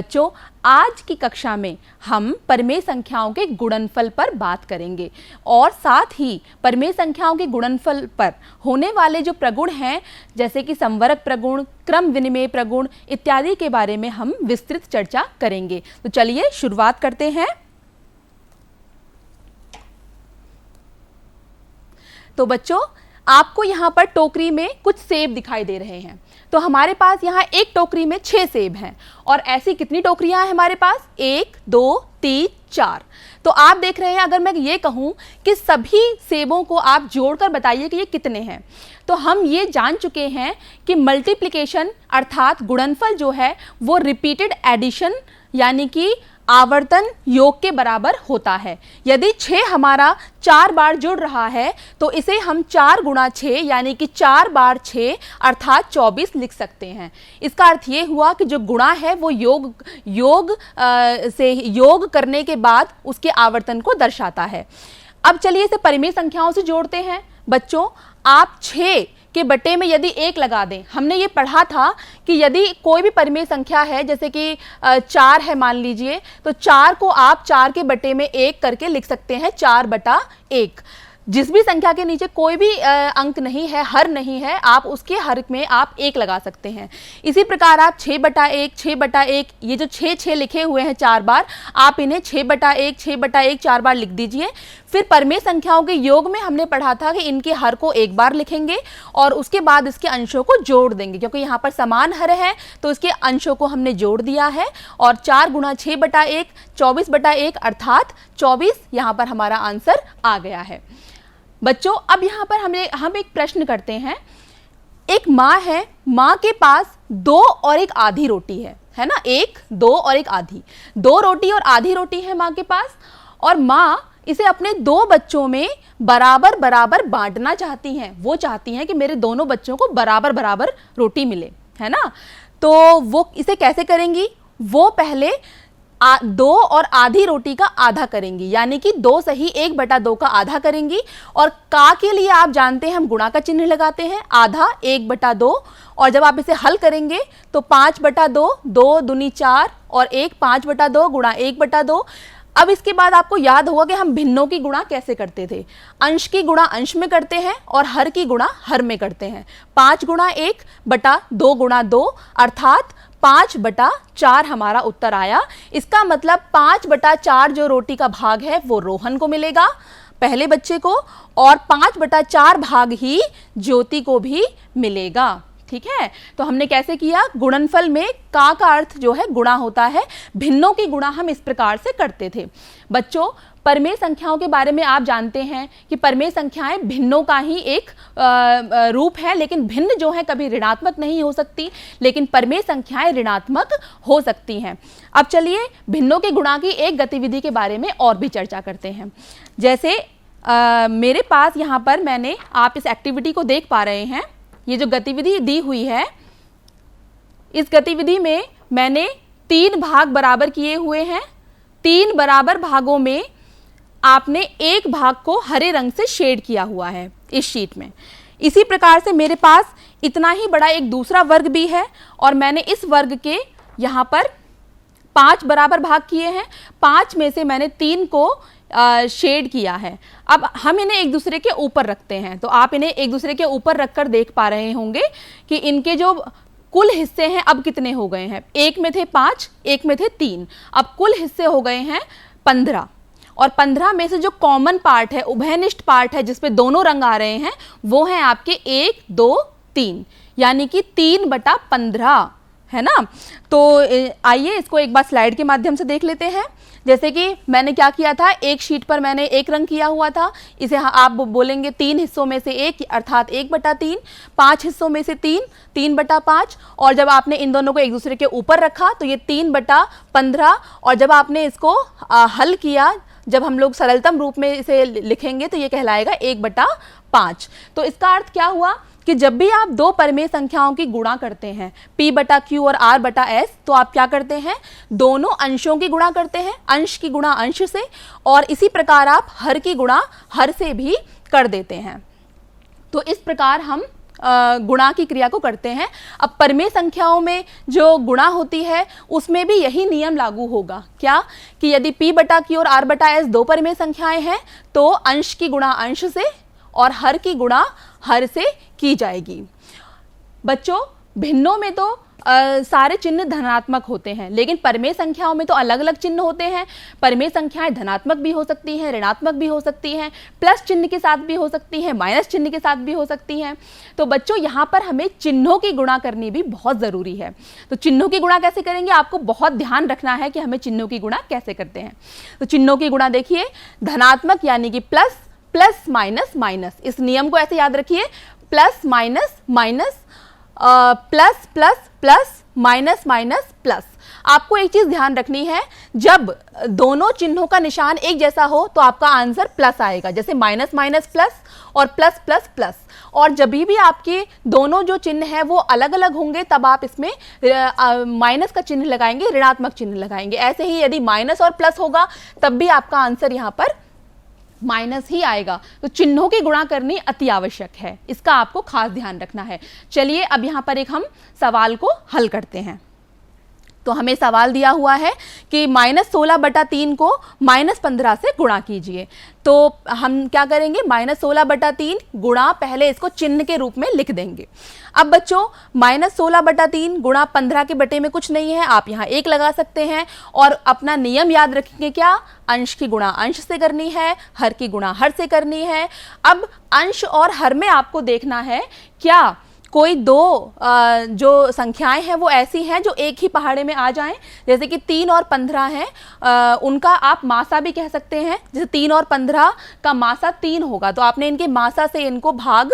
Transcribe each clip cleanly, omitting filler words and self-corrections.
बच्चों, आज की कक्षा में हम परिमेय संख्याओं के गुणनफल पर बात करेंगे और साथ ही परिमेय संख्याओं के गुणनफल पर होने वाले जो प्रगुण हैं, जैसे कि संवरक प्रगुण, क्रम विनिमेय प्रगुण इत्यादि के बारे में हम विस्तृत चर्चा करेंगे। तो चलिए शुरुआत करते हैं। तो बच्चों, आपको यहाँ पर टोकरी में कुछ सेब दिखाई दे रहे हैं। तो हमारे पास यहाँ एक टोकरी में 6 सेब हैं और ऐसी कितनी टोकरियां हैं हमारे पास? 1, 2, 3, 4। तो आप देख रहे हैं, अगर मैं ये कहूँ कि सभी सेबों को आप जोड़कर बताइए कि ये कितने हैं, तो हम ये जान चुके हैं कि मल्टीप्लिकेशन अर्थात गुणनफल जो है वो रिपीटेड एडिशन यानी कि आवर्तन योग के बराबर होता है। यदि 6 हमारा 4 बार जुड़ रहा है तो इसे हम 4 गुणा 6 यानी कि 4 बार 6 अर्थात 24 लिख सकते हैं। इसका अर्थ ये हुआ कि जो गुणा है वो योग करने के बाद उसके आवर्तन को दर्शाता है। अब चलिए इसे परिमेय संख्याओं से जोड़ते हैं। बच्चों, आप 6 के बटे में यदि 1 लगा दें, हमने ये पढ़ा था कि यदि कोई भी परिमेय संख्या है, जैसे कि 4 है मान लीजिए, तो 4 को आप 4 के बटे में 1 करके लिख सकते हैं 4/1। जिस भी संख्या के नीचे कोई भी अंक नहीं है, हर नहीं है, आप उसके हर में आप 1 लगा सकते हैं। इसी प्रकार आप 6/1, 6/1, ये जो 6 लिखे हुए हैं 4 बार, आप इन्हें 6/1, 6/1 4 बार लिख दीजिए। फिर परिमेय संख्याओं के योग में हमने पढ़ा था कि इनके हर को 1 बार लिखेंगे और उसके बाद इसके अंशों को जोड़ देंगे, क्योंकि यहाँ पर समान हर है तो इसके अंशों को हमने जोड़ दिया है और 4 गुणा 6/1 24/1 अर्थात 24 यहाँ पर हमारा आंसर आ गया है। बच्चों, अब यहाँ पर हम एक प्रश्न करते हैं। एक माँ है, माँ के पास 2 और एक आधी रोटी है ना, 1, 2 और एक आधी, 2 रोटी और आधी रोटी है माँ के पास और माँ इसे अपने 2 बच्चों में बराबर बराबर बांटना चाहती हैं। वो चाहती हैं कि मेरे दोनों बच्चों को बराबर बराबर रोटी मिले, है ना। तो वो इसे कैसे करेंगी? वो पहले 2 और आधी रोटी का आधा करेंगी, यानी कि 2 सही 1/2 का आधा करेंगी और का के लिए आप जानते हैं हम गुणा का चिन्ह लगाते हैं, आधा 1/2 और जब आप इसे हल करेंगे तो 5/2, 2 दूनी 4 और 1 5/2 गुणा 1/2। अब इसके बाद आपको याद होगा कि हम भिन्नों की गुणा कैसे करते थे। अंश की गुणा अंश में करते हैं और हर की गुणा हर में करते हैं। 5 गुणा 1 बटा 2 गुणा 2 अर्थात 5/4 हमारा उत्तर आया। इसका मतलब 5/4 जो रोटी का भाग है वो रोहन को मिलेगा, पहले बच्चे को, और 5/4 भाग ही ज्योति को भी मिलेगा। ठीक है, तो हमने कैसे किया? गुणनफल में का अर्थ जो है गुणा होता है, भिन्नों की गुणा हम इस प्रकार से करते थे। बच्चों, परिमेय संख्याओं के बारे में आप जानते हैं कि परिमेय संख्याएं भिन्नों का ही एक रूप है, लेकिन भिन्न जो है कभी ऋणात्मक नहीं हो सकती, लेकिन परिमेय संख्याएं ऋणात्मक हो सकती हैं। अब चलिए भिन्नों के गुणा की एक गतिविधि के बारे में और भी चर्चा करते हैं। जैसे मेरे पास यहाँ पर आप इस एक्टिविटी को देख पा रहे हैं, ये जो गतिविधि दी हुई है, इस गतिविधि में मैंने 3 भाग बराबर किए हुए हैं। 3 बराबर भागों में आपने एक भाग को हरे रंग से शेड किया हुआ है इस शीट में। इसी प्रकार से मेरे पास इतना ही बड़ा एक दूसरा वर्ग भी है और मैंने इस वर्ग के यहाँ पर 5 बराबर भाग किए हैं। 5 में से मैंने 3 को शेड किया है। अब हम इन्हें एक दूसरे के ऊपर रखते हैं, तो आप इन्हें एक दूसरे के ऊपर रखकर देख पा रहे होंगे कि इनके जो कुल हिस्से हैं अब कितने हो गए हैं। एक में थे 5, एक में थे 3, अब कुल हिस्से हो गए हैं 15 और 15 में से जो कॉमन पार्ट है, उभयनिष्ठ पार्ट है, जिसपे दोनों रंग आ रहे हैं, वो हैं आपके 1, 2, 3, यानी कि 3/15, है ना। तो आइए इसको एक बार स्लाइड के माध्यम से देख लेते हैं। जैसे कि मैंने क्या किया था, एक शीट पर मैंने एक रंग किया हुआ था, इसे आप बोलेंगे 3 हिस्सों में से 1 अर्थात 1/3, 5 हिस्सों में से 3, 3/5, और जब आपने इन दोनों को एक दूसरे के ऊपर रखा तो ये 3/15, और जब आपने इसको हल किया, जब हम लोग सरलतम रूप में इसे लिखेंगे तो ये कहलाएगा 1/5। तो इसका अर्थ क्या हुआ कि जब भी आप 2 परिमेय संख्याओं की गुणा करते हैं, P/Q और R/S, तो आप क्या करते हैं? दोनों अंशों की गुणा करते हैं, अंश की गुणा अंश से, और इसी प्रकार आप हर की गुणा हर से भी कर देते हैं। तो इस प्रकार हम गुणा की क्रिया को करते हैं। अब परिमेय संख्याओं में जो गुणा होती है उसमें भी यही नियम लागू होगा, क्या कि यदि p बटा q और r बटा s दो परिमेय संख्याएं हैं तो अंश की गुणा अंश से और हर की गुणा हर से की जाएगी। बच्चों, भिन्नों में तो सारे चिन्ह धनात्मक होते हैं, लेकिन परिमेय संख्याओं में तो अलग अलग चिन्ह होते हैं। परिमेय संख्याएं धनात्मक भी हो सकती हैं, ऋणात्मक भी हो सकती हैं, प्लस चिन्ह के साथ भी हो सकती हैं, माइनस चिन्ह के साथ भी हो सकती हैं। तो बच्चों, यहाँ पर हमें चिन्हों की गुणा करनी भी बहुत ज़रूरी है। तो चिन्हों की गुणा कैसे करेंगे, आपको बहुत ध्यान रखना है कि हमें चिन्हों की गुणा कैसे करते हैं। तो चिन्हों की गुणा देखिए, धनात्मक यानी कि प्लस प्लस माइनस माइनस, इस नियम को ऐसे याद रखिए, plus minus minus plus plus plus minus minus plus. आपको एक चीज ध्यान रखनी है, जब दोनों चिन्हों का निशान एक जैसा हो तो आपका आंसर प्लस आएगा, जैसे माइनस माइनस प्लस और प्लस प्लस प्लस। और जब भी आपके दोनों जो चिन्ह है वो अलग अलग होंगे तब आप इसमें माइनस का चिन्ह लगाएंगे, ऋणात्मक चिन्ह लगाएंगे। ऐसे ही यदि माइनस और प्लस होगा तब भी आपका आंसर यहाँ पर माइनस ही आएगा। तो चिन्हों की गुणा करनी अति आवश्यक है, इसका आपको खास ध्यान रखना है। चलिए अब यहाँ पर एक हम सवाल को हल करते हैं। तो हमें सवाल दिया हुआ है कि -16 बटा 3 को -15 से गुणा कीजिए। तो हम क्या करेंगे, -16 बटा 3 गुणा, पहले इसको चिन्ह के रूप में लिख देंगे। अब बच्चों, -16 बटा 3 गुणा 15 के बटे में कुछ नहीं है, आप यहाँ 1 लगा सकते हैं और अपना नियम याद रखेंगे, क्या, अंश की गुणा अंश से करनी है, हर की गुणा हर से करनी है। अब अंश और हर में आपको देखना है क्या कोई दो जो संख्याएं हैं वो ऐसी हैं जो एक ही पहाड़े में आ जाएं, जैसे कि 3 और 15 हैं, उनका आप मासा भी कह सकते हैं। जैसे 3 और 15 का मासा 3 होगा तो आपने इनके मासा से इनको भाग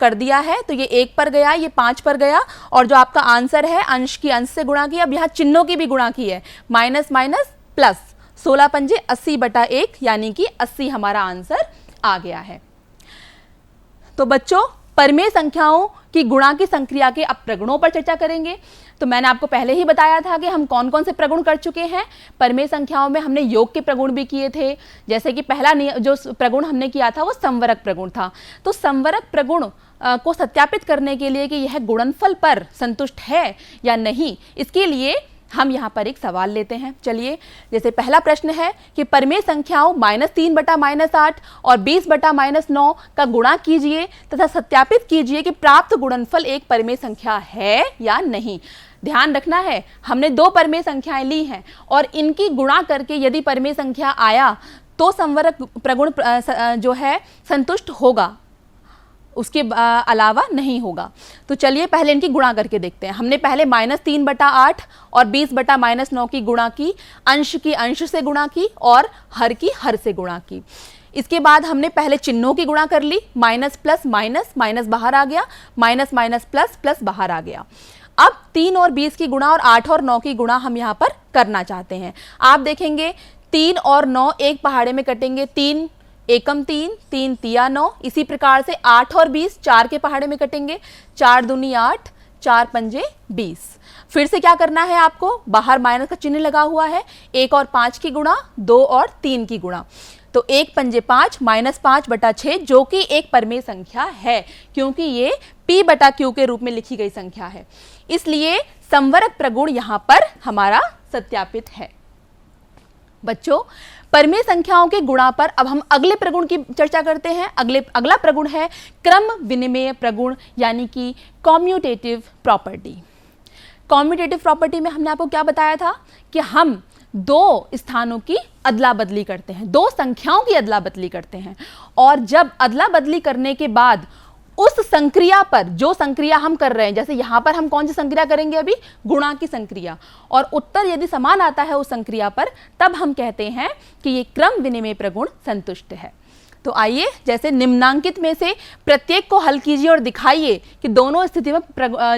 कर दिया है, तो ये 1 पर गया, ये 5 पर गया, और जो आपका आंसर है अंश की अंश से गुणा की। अब यहाँ चिन्हों की भी गुणा की है, माइनस माइनस प्लस, 16 पंजे 80 बटा 1 यानी कि 80 हमारा आंसर आ गया है। तो बच्चों, परिमेय संख्याओं की गुणा की संक्रिया के अब प्रगुणों पर चर्चा करेंगे। तो मैंने आपको पहले ही बताया था कि हम कौन कौन से प्रगुण कर चुके हैं। परिमेय संख्याओं में हमने योग के प्रगुण भी किए थे, जैसे कि पहला जो प्रगुण हमने किया था वो संवरक प्रगुण था। तो संवरक प्रगुण को सत्यापित करने के लिए कि यह गुणनफल पर संतुष्ट है या नहीं, इसके लिए हम यहाँ पर एक सवाल लेते हैं। चलिए, जैसे पहला प्रश्न है कि परिमेय संख्याओं -3 बटा -8 और 20 बटा -9 का गुणा कीजिए तथा सत्यापित कीजिए कि प्राप्त गुणनफल एक परिमेय संख्या है या नहीं। ध्यान रखना है, हमने दो परिमेय संख्याएं ली हैं और इनकी गुणा करके यदि परिमेय संख्या आया तो संवरक प्रगुण जो है संतुष्ट होगा, उसके अलावा नहीं होगा। तो चलिए पहले इनकी गुणा करके देखते हैं। हमने पहले -3 बटा 8 और 20 बटा -9 की गुणा की, अंश की अंश से गुणा की और हर की हर से गुणा की। इसके बाद हमने पहले चिन्हों की गुणा कर ली, माइनस प्लस माइनस, माइनस बाहर आ गया, माइनस माइनस प्लस, प्लस बाहर आ गया। अब 3 और 20 की गुणा और 8 और 9 की गुणा हम यहाँ पर करना चाहते हैं। आप देखेंगे 3 और 9 एक पहाड़े में कटेंगे, 3 एकम 3, 3 तिया 9। इसी प्रकार से 8 और 20 4 के पहाड़े में कटेंगे, 4 दूनी 8, 4 पंजे 20। फिर से क्या करना है आपको, बाहर माइनस का चिन्ह लगा हुआ है, 1 और 5 की गुणा, 2 और 3 की गुणा। तो 1 पंजे 5, -5 बटा 6 जो कि एक परिमेय संख्या है, क्योंकि ये p बटा q के रूप में लिखी गई संख्या है, इसलिए संवरक प्रगुण यहाँ पर हमारा सत्यापित है। बच्चों, परिमेय संख्याओं के गुणा पर अब हम अगले प्रगुण की चर्चा करते हैं। अगला प्रगुण है क्रम विनिमेय प्रगुण, यानी कि कॉम्यूटेटिव प्रॉपर्टी। कॉम्यूटेटिव प्रॉपर्टी में हमने आपको क्या बताया था कि हम दो स्थानों की अदला बदली करते हैं, दो संख्याओं की अदला बदली करते हैं, और जब अदला बदली करने के बाद उस संक्रिया पर, जो संक्रिया हम कर रहे हैं, जैसे यहां पर हम कौन सी संक्रिया करेंगे अभी, गुणा की संक्रिया, और उत्तर यदि समान आता है उस संक्रिया पर, तब हम कहते हैं कि ये क्रम विनिमेय प्रगुण संतुष्ट है। तो आइए, जैसे निम्नांकित में से प्रत्येक को हल कीजिए और दिखाइए कि दोनों स्थिति में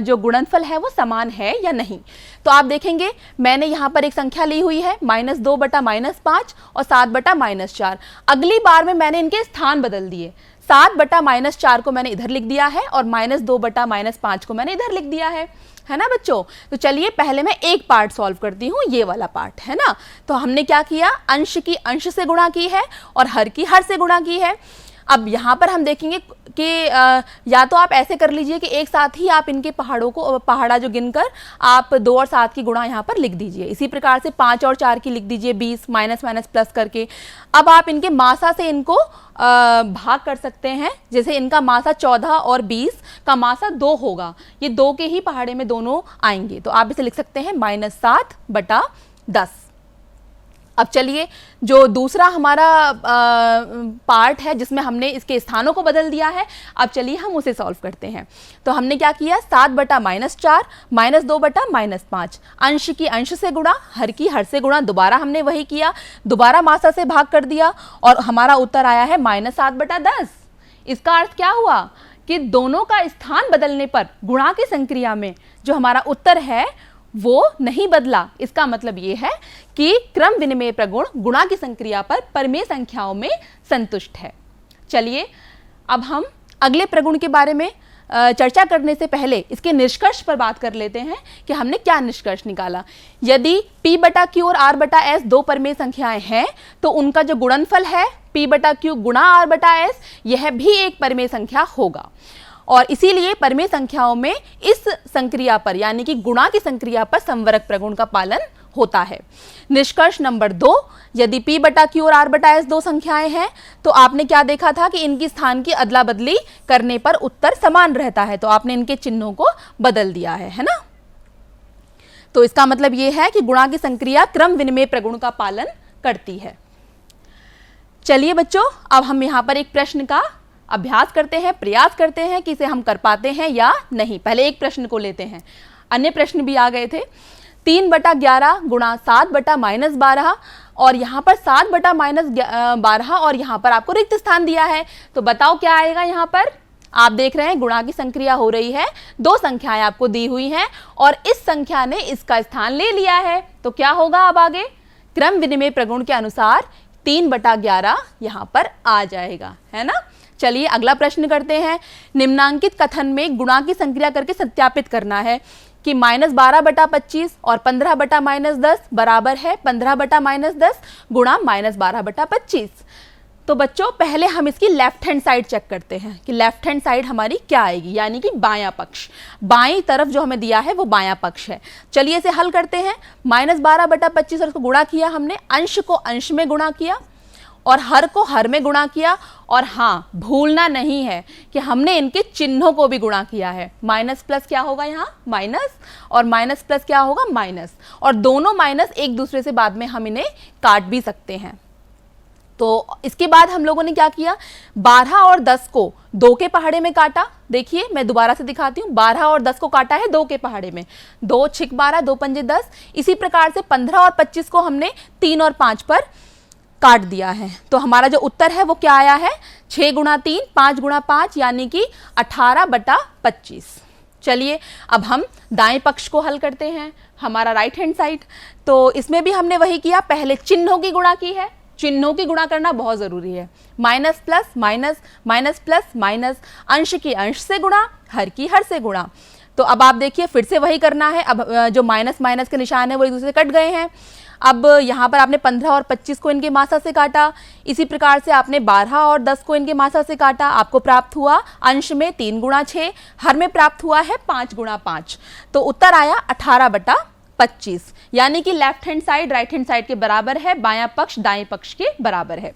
जो गुणनफल है वो समान है या नहीं। तो आप देखेंगे मैंने यहाँ पर एक संख्या ली हुई है, -2 बटा -5 और 7 बटा -4। अगली बार में मैंने इनके स्थान बदल दिए, 7 बटा -4 को मैंने इधर लिख दिया है और -2 बटा -5 को मैंने इधर लिख दिया है ना बच्चों। तो चलिए पहले मैं एक पार्ट सॉल्व करती हूँ, ये वाला पार्ट है ना। तो हमने क्या किया, अंश की अंश से गुणा की है और हर की हर से गुणा की है। अब यहाँ पर हम देखेंगे कि या तो आप ऐसे कर लीजिए कि एक साथ ही आप इनके पहाड़ा जो गिनकर आप 2 और 7 की गुणा यहाँ पर लिख दीजिए। इसी प्रकार से 5 और 4 की लिख दीजिए 20 माइनस माइनस प्लस करके। अब आप इनके मासा से इनको भाग कर सकते हैं। जैसे इनका मासा 14 और 20 का मासा 2 होगा, ये 2 के ही पहाड़े में दोनों आएंगे, तो आप इसे लिख सकते हैं -7/10। अब चलिए जो दूसरा हमारा पार्ट है जिसमें हमने इसके स्थानों को बदल दिया है, अब चलिए हम उसे सॉल्व करते हैं। तो हमने क्या किया, 7/-4 -2/-5, अंश की अंश से गुणा, हर की हर से गुणा, दोबारा हमने वही किया, दोबारा मासा से भाग कर दिया और हमारा उत्तर आया है -7/10। इसका अर्थ क्या हुआ कि दोनों का स्थान बदलने पर गुणा की संक्रिया में जो हमारा उत्तर है वो नहीं बदला। इसका मतलब ये है कि क्रम विनिमय प्रगुण गुणा की संक्रिया पर परिमेय संख्याओं में संतुष्ट है। चलिए अब हम अगले प्रगुण के बारे में चर्चा करने से पहले इसके निष्कर्ष पर बात कर लेते हैं कि हमने क्या निष्कर्ष निकाला। यदि P/Q और R/S दो परिमेय संख्याएं हैं तो उनका जो गुणनफल है P/Q गुणा R/S यह भी एक परिमेय संख्या होगा और इसीलिए परिमेय संख्याओं में इस संक्रिया पर यानी कि गुणा की संक्रिया पर संवरक प्रगुण का पालन होता है। निष्कर्ष नंबर 2, यदि P/Q और R/S दो संख्याएं हैं तो आपने क्या देखा था कि इनकी स्थान की अदला बदली करने पर उत्तर समान रहता है, तो आपने इनके चिन्हों को बदल दिया है ना। तो इसका मतलब यह है कि गुणा की संक्रिया क्रम विनिमय प्रगुण का पालन करती है। चलिए बच्चों, अब हम यहाँ पर एक प्रश्न का अभ्यास करते हैं, प्रयास करते हैं कि इसे हम कर पाते हैं या नहीं। पहले एक प्रश्न को लेते हैं, अन्य प्रश्न भी आ गए थे। 3/11 गुणा 7/-12 और यहाँ पर 7/-12 और यहाँ पर आपको रिक्त स्थान दिया है, तो बताओ क्या आएगा। यहाँ पर आप देख रहे हैं गुणा की संक्रिया हो रही है, दो संख्याएं आपको दी हुई हैं और इस संख्या ने इसका स्थान ले लिया है, तो क्या होगा अब आगे, क्रम विनिमय प्रगुण के अनुसार 3/11 यहाँ पर आ जाएगा, है ना। चलिए अगला प्रश्न करते हैं। निम्नांकित कथन में गुणा की संक्रिया करके सत्यापित करना है कि -12/25 और 15/-10 बराबर है 15/-10 गुणा -12/25। तो बच्चों पहले हम इसकी लेफ्ट हैंड साइड चेक करते हैं कि लेफ्ट हैंड साइड हमारी क्या आएगी, यानी कि बायां पक्ष, बाईं तरफ जो हमें दिया है वो बायां पक्ष है। चलिए इसे हल करते हैं। -12/25 और उसको गुणा किया हमने, अंश को अंश में गुणा किया और हर को हर में गुणा किया, और हाँ भूलना नहीं है कि हमने इनके चिन्हों को भी गुणा किया है। माइनस प्लस क्या होगा यहाँ, माइनस, और माइनस प्लस क्या होगा, माइनस, और दोनों माइनस एक दूसरे से बाद में हम इन्हें काट भी सकते हैं। तो इसके बाद हम लोगों ने क्या किया, 12 और 10 को 2 के पहाड़े में काटा। देखिए मैं दोबारा से दिखाती हूँ, 12 और 10 को काटा है 2 के पहाड़े में, 2 छिक 12, 2 पंजे 10। इसी प्रकार से 15 और 25 को हमने 3 और 5 पर काट दिया है। तो हमारा जो उत्तर है वो क्या आया है, 6 गुणा 3, 5 गुणा 5 यानी कि 18/25। चलिए अब हम दाएं पक्ष को हल करते हैं, हमारा राइट हैंड साइड। तो इसमें भी हमने वही किया, पहले चिन्हों की गुणा की है, चिन्हों की गुणा करना बहुत जरूरी है। Minus plus minus, minus plus minus, अंश की अंश से गुणा, हर की हर से गुणा। तो अब आप देखिए फिर से वही करना है। अब जो माइनस माइनस के निशान है वो एक दूसरे से कट गए हैं। अब यहाँ पर आपने 15 और 25 को इनके मासा से काटा, इसी प्रकार से आपने 12 और 10 को इनके मासा से काटा, आपको प्राप्त हुआ अंश में 3 गुणा 6, हर में प्राप्त हुआ है 5 गुणा 5। तो उत्तर आया 18/25, यानी कि left hand side right hand side के बराबर है, बायां पक्ष दाएं पक्ष के बराबर है।